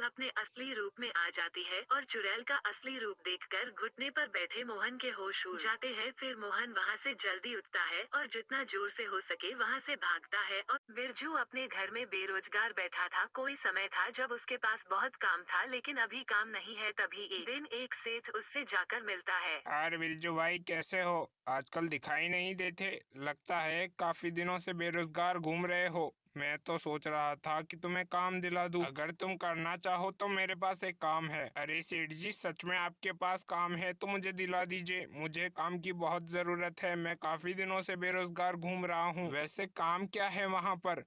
अपने असली रूप में आ जाती है और चुड़ैल का असली रूप देखकर घुटने पर बैठे मोहन के होश उड़ जाते हैं। फिर मोहन वहाँ से जल्दी उठता है और जितना जोर से हो सके वहाँ से भागता है। और बिरजू अपने घर में बेरोजगार बैठा था। कोई समय था जब उसके पास बहुत काम था, लेकिन अभी काम नहीं है। तभी एक दिन एक सेठ उससे जाकर मिलता है। अरे बिरजू भाई, कैसे हो? आजकल दिखाई नहीं देते। लगता है काफी दिनों से बेरोजगार घूम रहे हो। मैं तो सोच रहा था कि तुम्हें काम दिला दूं। अगर तुम करना चाहो तो मेरे पास एक काम है। अरे सेठ जी, सच में आपके पास काम है तो मुझे दिला दीजिए। मुझे काम की बहुत जरूरत है। मैं काफी दिनों से बेरोजगार घूम रहा हूँ। वैसे काम क्या है वहाँ पर?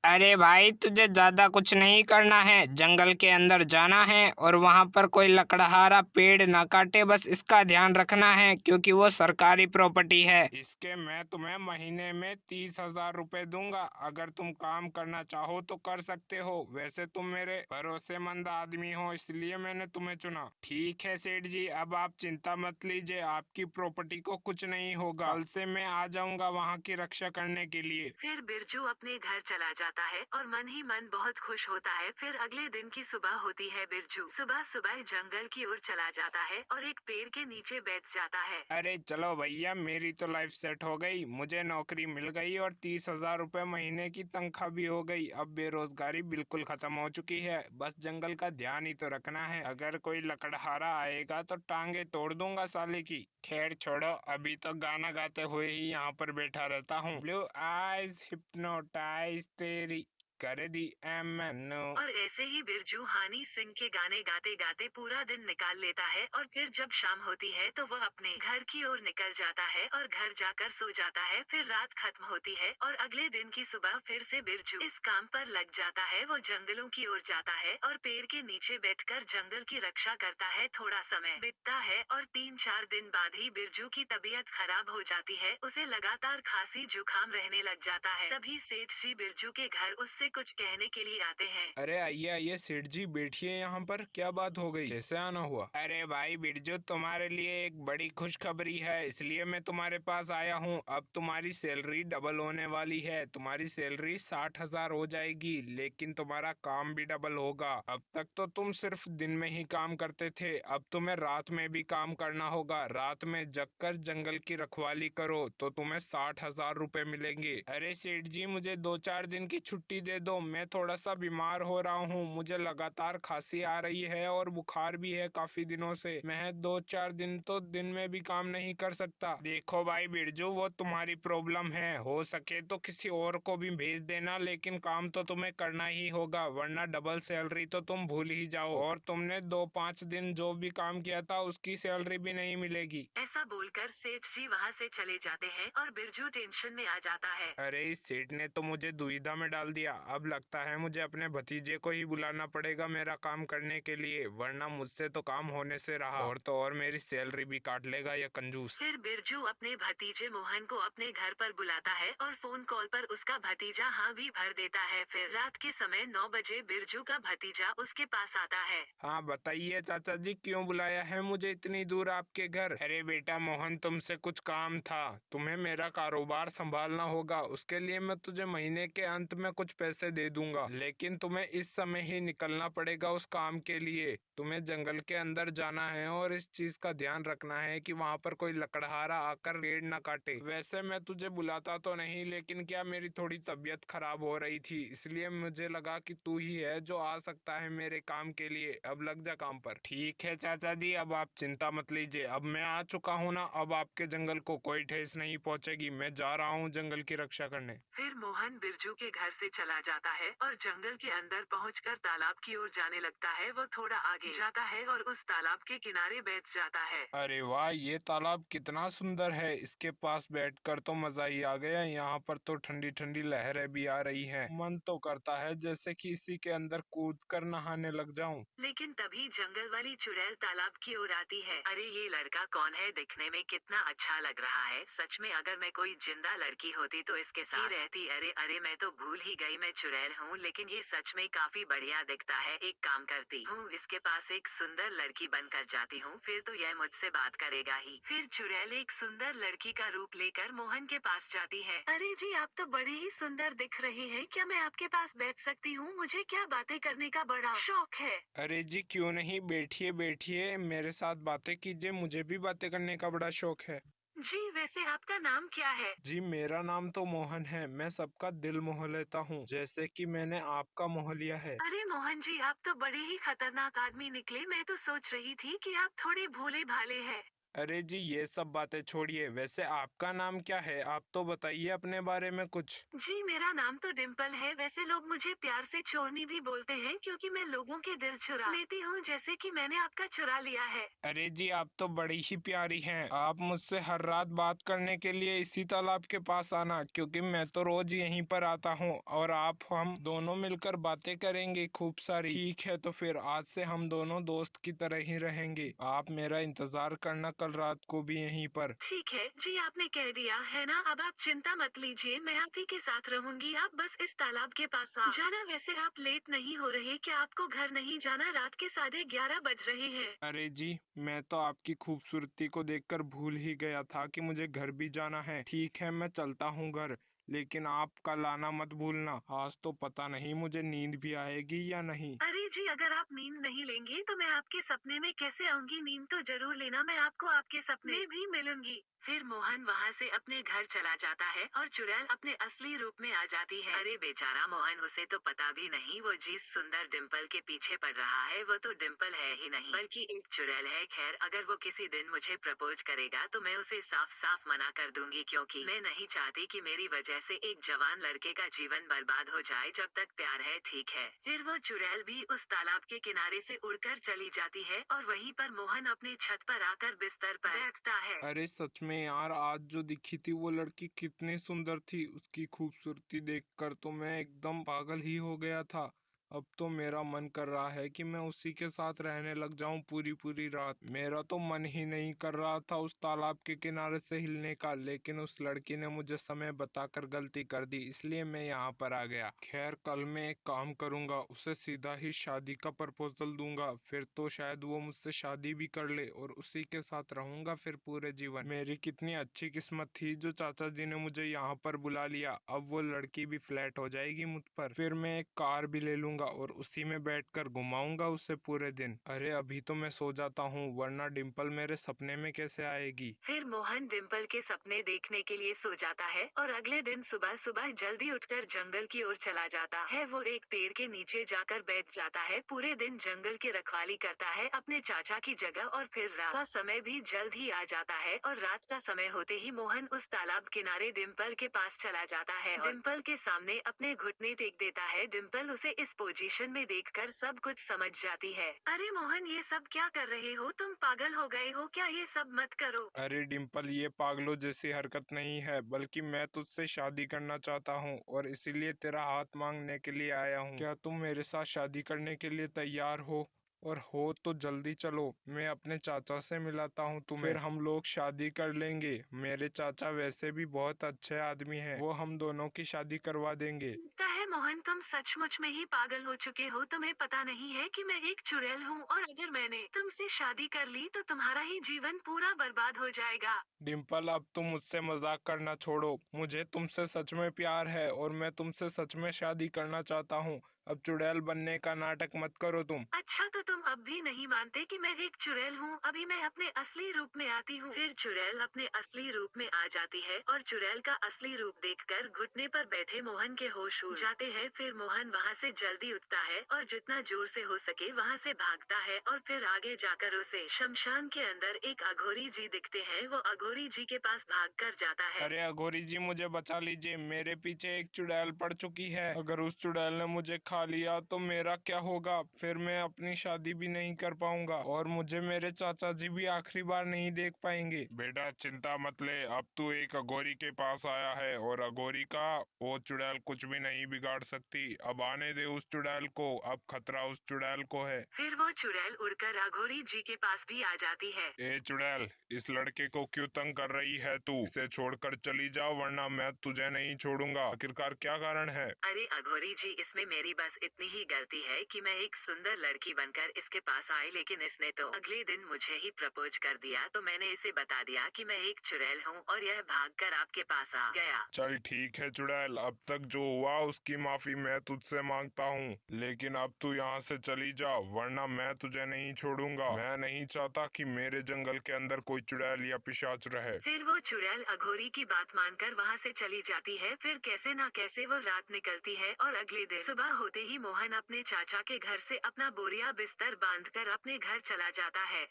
अरे भाई, तुझे ज्यादा कुछ नहीं करना है। जंगल के अंदर जाना है और वहां पर कोई लकड़हारा पेड़ ना काटे, बस इसका ध्यान रखना है क्योंकि वो सरकारी प्रॉपर्टी है। इसके मैं तुम्हें महीने में 30,000 रुपए दूंगा। अगर तुम काम करना चाहो तो कर सकते हो। वैसे तुम मेरे भरोसेमंद आदमी हो, इसलिए मैंने तुम्हें चुना। ठीक है सेठ जी, अब आप चिंता मत लीजिए। आपकी प्रॉपर्टी को कुछ नहीं होगा। कल से मैं आ जाऊंगा वहाँ की रक्षा करने के लिए। फिर बिरजू अपने घर चला जाता है और मन ही मन बहुत खुश होता है। फिर अगले दिन की सुबह होती है। बिरजू सुबह सुबह जंगल की ओर चला जाता है और एक पेड़ के नीचे बैठ जाता है। अरे चलो भैया, मेरी तो लाइफ सेट हो गई। मुझे नौकरी मिल गई और 30,000 रुपए महीने की तनख्वाह भी हो गई। अब बेरोजगारी बिल्कुल खत्म हो चुकी है। बस जंगल का ध्यान ही तो रखना है। अगर कोई लकड़हारा आएगा तो टांगे तोड़ दूंगा साले की। खैर छोड़ो, अभी तो गाना गाते हुए ही यहाँ पर बैठा रहता हूँ। ब्लू आइज हिप्नोटाइज तेरी कर दी एमनो। और ऐसे ही बिरजू हनी सिंह के गाने गाते गाते पूरा दिन निकाल लेता है। और फिर जब शाम होती है तो वह अपने घर की ओर निकल जाता है और घर जाकर सो जाता है। फिर रात खत्म होती है और अगले दिन की सुबह फिर से बिरजू इस काम पर लग जाता है। वो जंगलों की ओर जाता है और पेड़ के नीचे बैठकर जंगल की रक्षा करता है। थोड़ा समय बीतता है और 3-4 दिन बाद ही बिरजू की तबीयत खराब हो जाती है। उसे लगातार खांसी जुकाम रहने लग जाता है। तभी सेठ जी बिरजू के घर उससे कुछ कहने के लिए आते हैं। अरे आइए आइए सेठ जी, बैठिए। यहाँ पर क्या बात हो गई? कैसे आना हुआ? अरे भाई बिरजू, तुम्हारे लिए एक बड़ी खुशखबरी है, इसलिए मैं तुम्हारे पास आया हूँ। अब तुम्हारी सैलरी डबल होने वाली है। तुम्हारी सैलरी 60,000 हो जाएगी, लेकिन तुम्हारा काम भी डबल होगा। अब तक तो तुम सिर्फ दिन में ही काम करते थे, अब तुम्हें रात में भी काम करना होगा। रात में जगकर जंगल की रखवाली करो तो तुम्हें 60,000 रुपए मिलेंगे। अरे सेठ जी, मुझे 2-4 दिन की छुट्टी दे दो। मैं थोड़ा सा बीमार हो रहा हूँ। मुझे लगातार खांसी आ रही है और बुखार भी है काफी दिनों से। मैं 2-4 दिन तो दिन में भी काम नहीं कर सकता। देखो भाई बिरजू, वो तुम्हारी प्रॉब्लम है। हो सके तो किसी और को भी भेज देना, लेकिन काम तो तुम्हें करना ही होगा, वरना डबल सैलरी तो तुम भूल ही जाओ। और तुमने 2-5 दिन जो भी काम किया था उसकी सैलरी भी नहीं मिलेगी। ऐसा बोलकर सेठ जी वहाँ से चले जाते हैं और बिरजू टेंशन में आ जाता है। अरे इस सेठ ने तो मुझे दुविधा में डाल दिया। अब लगता है मुझे अपने भतीजे को ही बुलाना पड़ेगा मेरा काम करने के लिए, वरना मुझसे तो काम होने से रहा, और तो और मेरी सैलरी भी काट लेगा ये कंजूस। फिर बिरजू अपने भतीजे मोहन को अपने घर पर बुलाता है और फोन कॉल पर उसका भतीजा हाँ भी भर देता है। फिर रात के समय 9 बजे बिरजू का भतीजा उसके पास आता है। हाँ बताइए चाचा जी, क्यों बुलाया है मुझे इतनी दूर आपके घर? अरे बेटा मोहन, तुमसे कुछ काम था। तुम्हें मेरा कारोबार संभालना होगा, उसके लिए मैं तुझे महीने के अंत में कुछ पैसे दे दूंगा, लेकिन तुम्हें इस समय ही निकलना पड़ेगा उस काम के लिए। तुम्हें जंगल के अंदर जाना है और इस चीज का ध्यान रखना है कि वहाँ पर कोई लकड़हारा आकर पेड़ न काटे। वैसे मैं तुझे बुलाता तो नहीं, लेकिन क्या मेरी थोड़ी तबीयत खराब हो रही थी, इसलिए मुझे लगा कि तू ही है जो आ सकता है मेरे काम के लिए। अब लग जा काम पर। ठीक है चाचा जी, अब आप चिंता मत लीजिए। अब मैं आ चुका हूँ ना, अब आपके जंगल को कोई ठेस नहीं पहुंचेगी। मैं जा रहा हूँ जंगल की रक्षा करने। फिर मोहन बिरजू के घर से चला जाता है और जंगल के अंदर पहुंचकर तालाब की ओर जाने लगता है। वो थोड़ा आगे जाता है और उस तालाब के किनारे बैठ जाता है। अरे वाह, ये तालाब कितना सुंदर है। इसके पास बैठकर तो मजा ही आ गया। यहाँ पर तो ठंडी ठंडी लहरें भी आ रही हैं। मन तो करता है जैसे कि इसी के अंदर कूद कर नहाने लग जाऊं। लेकिन तभी जंगल वाली चुड़ैल तालाब की ओर आती है। अरे ये लड़का कौन है? दिखने में कितना अच्छा लग रहा है। सच में अगर मैं कोई जिंदा लड़की होती तो इसके साथ ही रहती। अरे अरे मैं तो भूल ही गई, मैं मैं चुड़ैल हूँ, लेकिन ये सच में काफी बढ़िया दिखता है। एक काम करती हूँ, इसके पास एक सुंदर लड़की बनकर जाती हूँ, फिर तो यह मुझसे बात करेगा ही। फिर चुड़ैल एक सुंदर लड़की का रूप लेकर मोहन के पास जाती है। अरे जी, आप तो बड़े ही सुंदर दिख रहे हैं, क्या मैं आपके पास बैठ सकती हूँ? मुझे क्या बातें करने का बड़ा शौक है। अरे जी क्यों नहीं, बैठिए बैठिए, मेरे साथ बातें कीजिए, मुझे भी बातें करने का बड़ा शौक है। जी, वैसे आपका नाम क्या है? जी मेरा नाम तो मोहन है, मैं सबका दिल मोह लेता हूँ, जैसे कि मैंने आपका मोह लिया है। अरे मोहन जी, आप तो बड़े ही खतरनाक आदमी निकले। मैं तो सोच रही थी कि आप थोड़े भोले भाले हैं। अरे जी ये सब बातें छोड़िए, वैसे आपका नाम क्या है, आप तो बताइए अपने बारे में कुछ। जी, मेरा नाम तो डिम्पल है। वैसे लोग मुझे प्यार से चोरनी भी बोलते हैं, क्योंकि मैं लोगों के दिल चुरा लेती हूँ, जैसे कि मैंने आपका चुरा लिया है। अरे जी आप तो बड़ी ही प्यारी हैं, आप मुझसे हर रात बात करने के लिए इसी तालाब के पास आना, क्योंकि मैं तो रोज यहीं पर आता हूँ और आप हम दोनों मिलकर बातें करेंगे खूब सारी। ठीक है, तो फिर आज से हम दोनों दोस्त की तरह ही रहेंगे, आप मेरा इंतजार करना कल रात को भी यहीं पर। ठीक है जी, आपने कह दिया है ना, अब आप चिंता मत लीजिए, मैं आप ही के साथ रहूंगी। आप बस इस तालाब के पास आ जाना। वैसे आप लेट नहीं हो रहे? क्या आपको घर नहीं जाना? रात के 11:30 बज रहे हैं। अरे जी मैं तो आपकी खूबसूरती को देखकर भूल ही गया था कि मुझे घर भी जाना है। ठीक है मैं चलता हूँ घर, लेकिन आप कल आना मत भूलना। आज तो पता नहीं मुझे नींद भी आएगी या नहीं। अरे जी, अगर आप नींद नहीं लेंगे तो मैं आपके सपने में कैसे आऊंगी? नींद तो जरूर लेना, मैं आपको आपके सपने में भी मिलूंगी। फिर मोहन वहाँ से अपने घर चला जाता है और चुड़ैल अपने असली रूप में आ जाती है। अरे बेचारा मोहन, उसे तो पता भी नहीं वो जिस सुंदर डिम्पल के पीछे पड़ रहा है वो तो डिम्पल है ही नहीं, बल्कि एक चुड़ैल है। खैर, अगर वो किसी दिन मुझे प्रपोज करेगा तो मैं उसे साफ साफ मना कर दूंगी, क्योंकि मैं नहीं चाहती कि मेरी वजह से एक जवान लड़के का जीवन बर्बाद हो जाए। जब तक प्यार है, ठीक है। फिर वो चुड़ैल भी उस तालाब के किनारे से उड़कर चली जाती है और वहीं पर मोहन अपनी छत पर आकर बिस्तर पर बैठता है। अरे सच में यार, आज जो दिखी थी वो लड़की कितनी सुंदर थी, उसकी खूबसूरती देखकर तो मैं एकदम पागल ही हो गया था। अब तो मेरा मन कर रहा है कि मैं उसी के साथ रहने लग जाऊं पूरी पूरी रात। मेरा तो मन ही नहीं कर रहा था उस तालाब के किनारे से हिलने का, लेकिन उस लड़की ने मुझे समय बताकर गलती कर दी, इसलिए मैं यहाँ पर आ गया। खैर कल मैं एक काम करूंगा, उसे सीधा ही शादी का प्रपोजल दूंगा, फिर तो शायद वो मुझसे शादी भी कर ले और उसी के साथ रहूंगा फिर पूरे जीवन। मेरी कितनी अच्छी किस्मत थी जो चाचा जी ने मुझे यहाँ पर बुला लिया। अब वो लड़की भी फ्लैट हो जाएगी मुझ पर, फिर मैं एक कार भी ले लूंगा और उसी में बैठकर घुमाऊंगा उसे पूरे दिन। अरे अभी तो मैं सो जाता हूँ, वरना डिम्पल मेरे सपने में कैसे आएगी। फिर मोहन डिम्पल के सपने देखने के लिए सो जाता है और अगले दिन सुबह सुबह जल्दी उठकर जंगल की ओर चला जाता है। वो एक पेड़ के नीचे जाकर बैठ जाता है, पूरे दिन जंगल की रखवाली करता है अपने चाचा की जगह। और फिर रात का समय भी जल्द ही आ जाता है और रात का समय होते ही मोहन उस तालाब किनारे डिम्पल के पास चला जाता है और डिम्पल के सामने अपने घुटने टेक देता है। डिम्पल उसे इस पोजीशन में देखकर सब कुछ समझ जाती है। अरे मोहन, ये सब क्या कर रहे हो? तुम पागल हो गए हो क्या? ये सब मत करो। अरे डिम्पल, ये पागलों जैसी हरकत नहीं है, बल्कि मैं तुझसे शादी करना चाहता हूँ और इसीलिए तेरा हाथ मांगने के लिए आया हूँ। क्या तुम मेरे साथ शादी करने के लिए तैयार हो? और हो तो जल्दी चलो, मैं अपने चाचा से मिलाता हूँ तुम्हें, फिर हम लोग शादी कर लेंगे। मेरे चाचा वैसे भी बहुत अच्छे आदमी हैं, वो हम दोनों की शादी करवा देंगे। लगता है मोहन, तुम सचमुच में ही पागल हो चुके हो। तुम्हें पता नहीं है कि मैं एक चुड़ैल हूँ और अगर मैंने तुमसे शादी कर ली तो तुम्हारा ही जीवन पूरा बर्बाद हो जाएगा। डिम्पल अब तुम मुझसे मजाक करना छोड़ो, मुझे तुमसे सच में प्यार है और मैं तुमसे सच में शादी करना चाहता हूँ। अब चुड़ैल बनने का नाटक मत करो तुम। अच्छा, तो तुम अब भी नहीं मानते कि मैं एक चुड़ैल हूँ? अभी मैं अपने असली रूप में आती हूँ। फिर चुड़ैल अपने असली रूप में आ जाती है और चुड़ैल का असली रूप देखकर घुटने पर बैठे मोहन के होश उड़ जाते हैं। फिर मोहन वहाँ से जल्दी उठता है और जितना जोर से हो सके वहाँ से भागता है और फिर आगे जाकर उसे शमशान के अंदर एक अघोरी जी दिखते हैं। वो अघोरी जी के पास भाग कर जाता है। अरे अघोरी जी मुझे बचा लीजिए, मेरे पीछे एक चुड़ैल पड़ चुकी है, अगर उस चुड़ैल ने मुझे खा खा लिया तो मेरा क्या होगा? फिर मैं अपनी शादी भी नहीं कर पाऊंगा और मुझे मेरे चाचा जी भी आखिरी बार नहीं देख पाएंगे। बेटा चिंता मत ले, अब तू एक अघोरी के पास आया है और अघोरी का वो चुड़ैल कुछ भी नहीं बिगाड़ सकती। अब आने दे उस चुड़ैल को, अब खतरा उस चुड़ैल को है। फिर वो चुड़ैल उड़कर अघोरी जी के पास भी आ जाती है। ए चुड़ैल, इस लड़के को क्यों तंग कर रही है तू? इसे छोड़कर चली जाओ वरना मैं तुझे नहीं छोड़ूंगा। आखिरकार क्या कारण है? अरे अघोरी जी, इसमें मेरी बस इतनी ही गलती है कि मैं एक सुंदर लड़की बनकर इसके पास आई, लेकिन इसने तो अगले दिन मुझे ही प्रपोज कर दिया। तो मैंने इसे बता दिया कि मैं एक चुड़ैल हूँ और यह भागकर आपके पास आ गया। चल ठीक है चुड़ैल, अब तक जो हुआ उसकी माफी मैं तुझसे मांगता हूँ, लेकिन अब तू यहाँ से चली जा वरना मैं तुझे नहीं छोड़ूंगा। मैं नहीं चाहता कि मेरे जंगल के अंदर कोई चुड़ैल या पिशाच रहे। फिर वो चुड़ैल अघोरी की बात मानकर वहाँ से चली जाती है। फिर कैसे ना कैसे वो रात निकलती है और अगले दिन सुबह होते ही मोहन अपने चाचा के घर से अपना बोरिया बिस्तर बांधकर अपने घर चला जाता है।